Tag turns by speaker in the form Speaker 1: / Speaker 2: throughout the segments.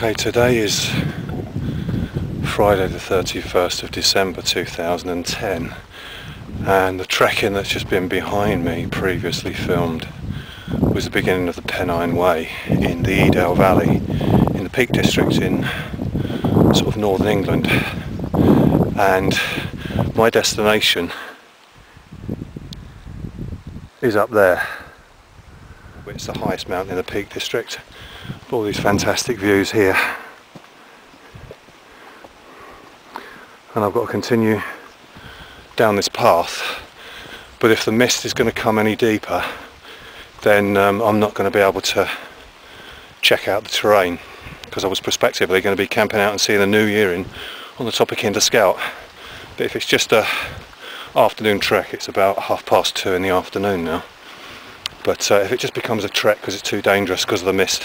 Speaker 1: Okay, today is Friday the 31st of December 2010, and the trekking that's just been behind me, previously filmed, was the beginning of the Pennine Way in the Edale Valley in the Peak District in sort of northern England. And my destination is up there. It's the highest mountain in the Peak District. All these fantastic views here, and I've got to continue down this path, but if the mist is going to come any deeper, then I'm not going to be able to check out the terrain, because I was prospectively going to be camping out and seeing the new year on the top of Kinder Scout. But if it's just a afternoon trek, it's about 2:30 in the afternoon now. But if it just becomes a trek because it's too dangerous because of the mist,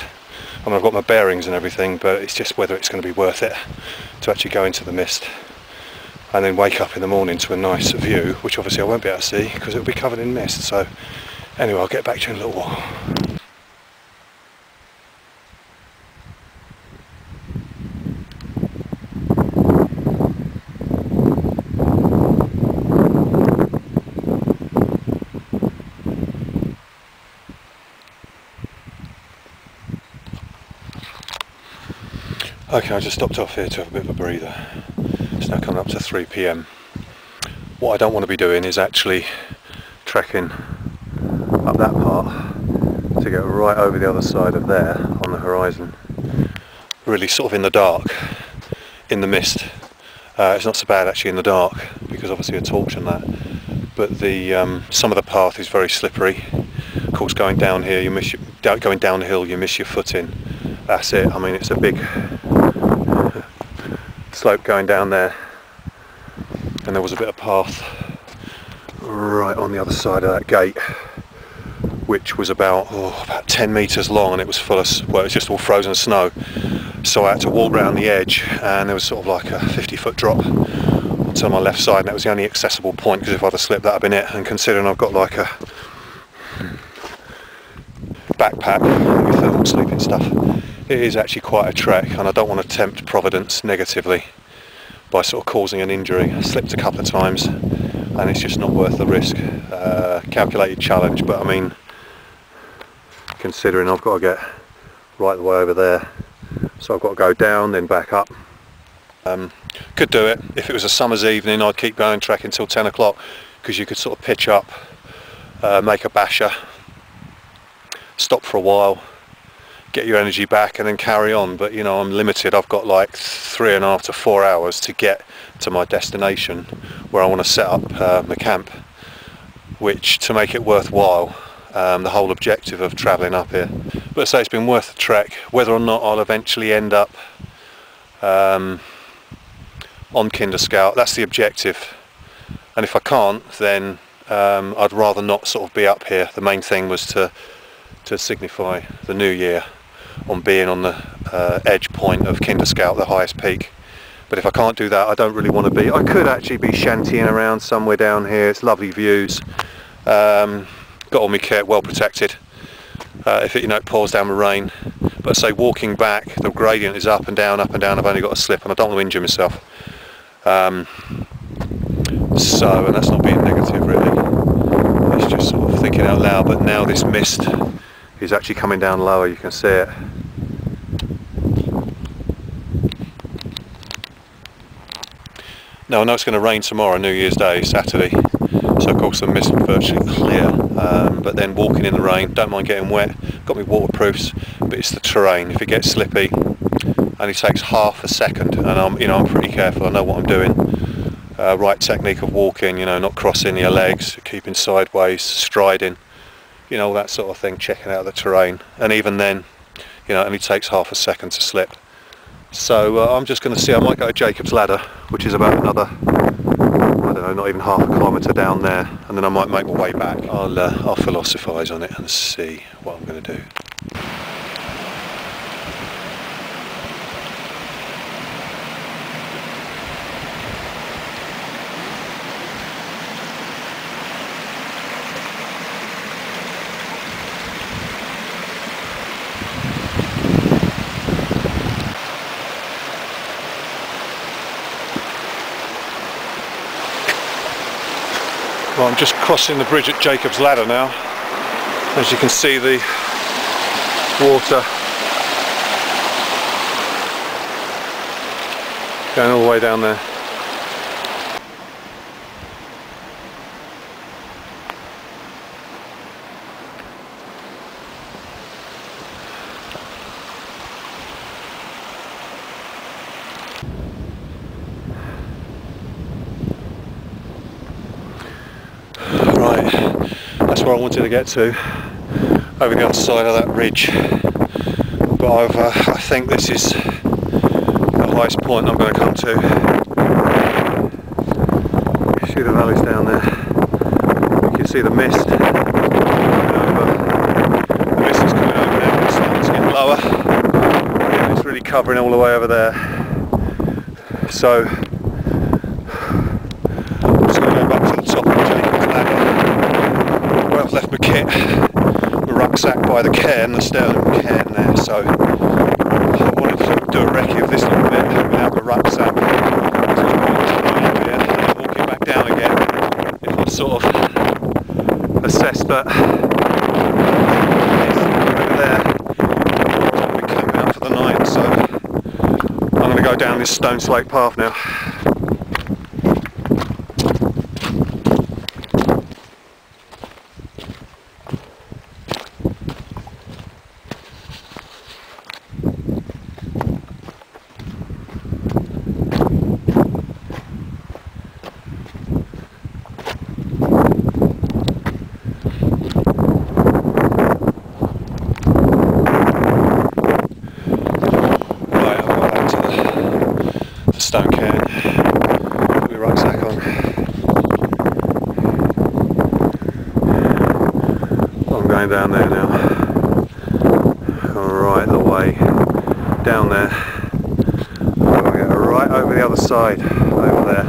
Speaker 1: I mean, I've got my bearings and everything, but it's just whether it's going to be worth it to actually go into the mist and then wake up in the morning to a nice view, which obviously I won't be able to see because it'll be covered in mist. So anyway, I'll get back to you in a little while. Okay, I just stopped off here to have a bit of a breather. It's now coming up to 3 PM. What I don't want to be doing is actually trekking up that part to get right over the other side of there on the horizon. Really sort of in the dark, in the mist. It's not so bad actually in the dark because obviously a torch and that. But the some of the path is very slippery. Of course, going down here, going downhill, you miss your footing. That's it. I mean, it's a big slope going down there, and there was a bit of path right on the other side of that gate, which was about 10 metres long, and it was full of, well, it was just all frozen snow. So I had to walk around the edge, and there was sort of like a 50-foot drop onto my left side, and that was the only accessible point, because if I'd have slipped, that'd have been it. And considering I've got like a backpack with thermal sleeping stuff, it is actually quite a trek, and I don't want to tempt Providence negatively by sort of causing an injury. I slipped a couple of times and it's just not worth the risk. Calculated challenge, but I mean, considering I've got to get right the way over there, so I've got to go down then back up. Could do it. If it was a summer's evening, I'd keep going trekking till 10 o'clock, because you could sort of pitch up, make a basher, stop for a while, get your energy back and then carry on. But you know, I'm limited. I've got like 3.5 to 4 hours to get to my destination where I want to set up my camp, which, to make it worthwhile, the whole objective of travelling up here. But say it's been worth the trek. Whether or not I'll eventually end up on Kinder Scout, that's the objective, and if I can't, then I'd rather not sort of be up here. The main thing was to signify the new year on being on the edge point of Kinder Scout, the highest peak. But if I can't do that, I don't really want to be. I could actually be shantying around somewhere down here. It's lovely views. Got all my kit well protected. If it, you know, it pours down with rain. But say walking back, the gradient is up and down, up and down. I've only got a slip, and I don't want to injure myself. So, and that's not being negative really. It's just sort of thinking out loud. But now this mist is actually coming down lower. You can see it. Now I know it's going to rain tomorrow, New Year's Day, Saturday, so of course the mist is virtually clear, but then walking in the rain, don't mind getting wet, got my waterproofs, but it's the terrain. If it gets slippy, only takes half a second, and I'm pretty careful. I know what I'm doing. Right technique of walking, you know, not crossing your legs, keeping sideways, striding, you know, all that sort of thing, checking out the terrain. And even then, you know, it only takes half a second to slip. So I'm just going to see. I might go to Jacob's Ladder, which is about another, I don't know, not even half a kilometre down there, and then I might make my way back. I'll philosophise on it and see what I'm going to do. Well, I'm just crossing the bridge at Jacob's Ladder now. As you can see, the water going all the way down there. Right, that's where I wanted to get to, over the other side of that ridge. But I think this is the highest point I'm going to come to. You see the valleys down there. You can see the mist coming over. The mist is coming over now, it's starting to get lower. And it's really covering all the way over there. So I'm just going to go back to the top of Jacob's Ladder, where I've left my kit, the rucksack by the cairn, the Sterling cairn there. So I wanted to do a recce of this little bit without the rucksack. So I'm walking back down again. If I sort of assess that over there, I'll be camping up for the night. So I'm going to go down this stone slate path now. Stone cairn, put my rucksack on. I'm going down there now, right the way down there. I'm going to go right over the other side, over there.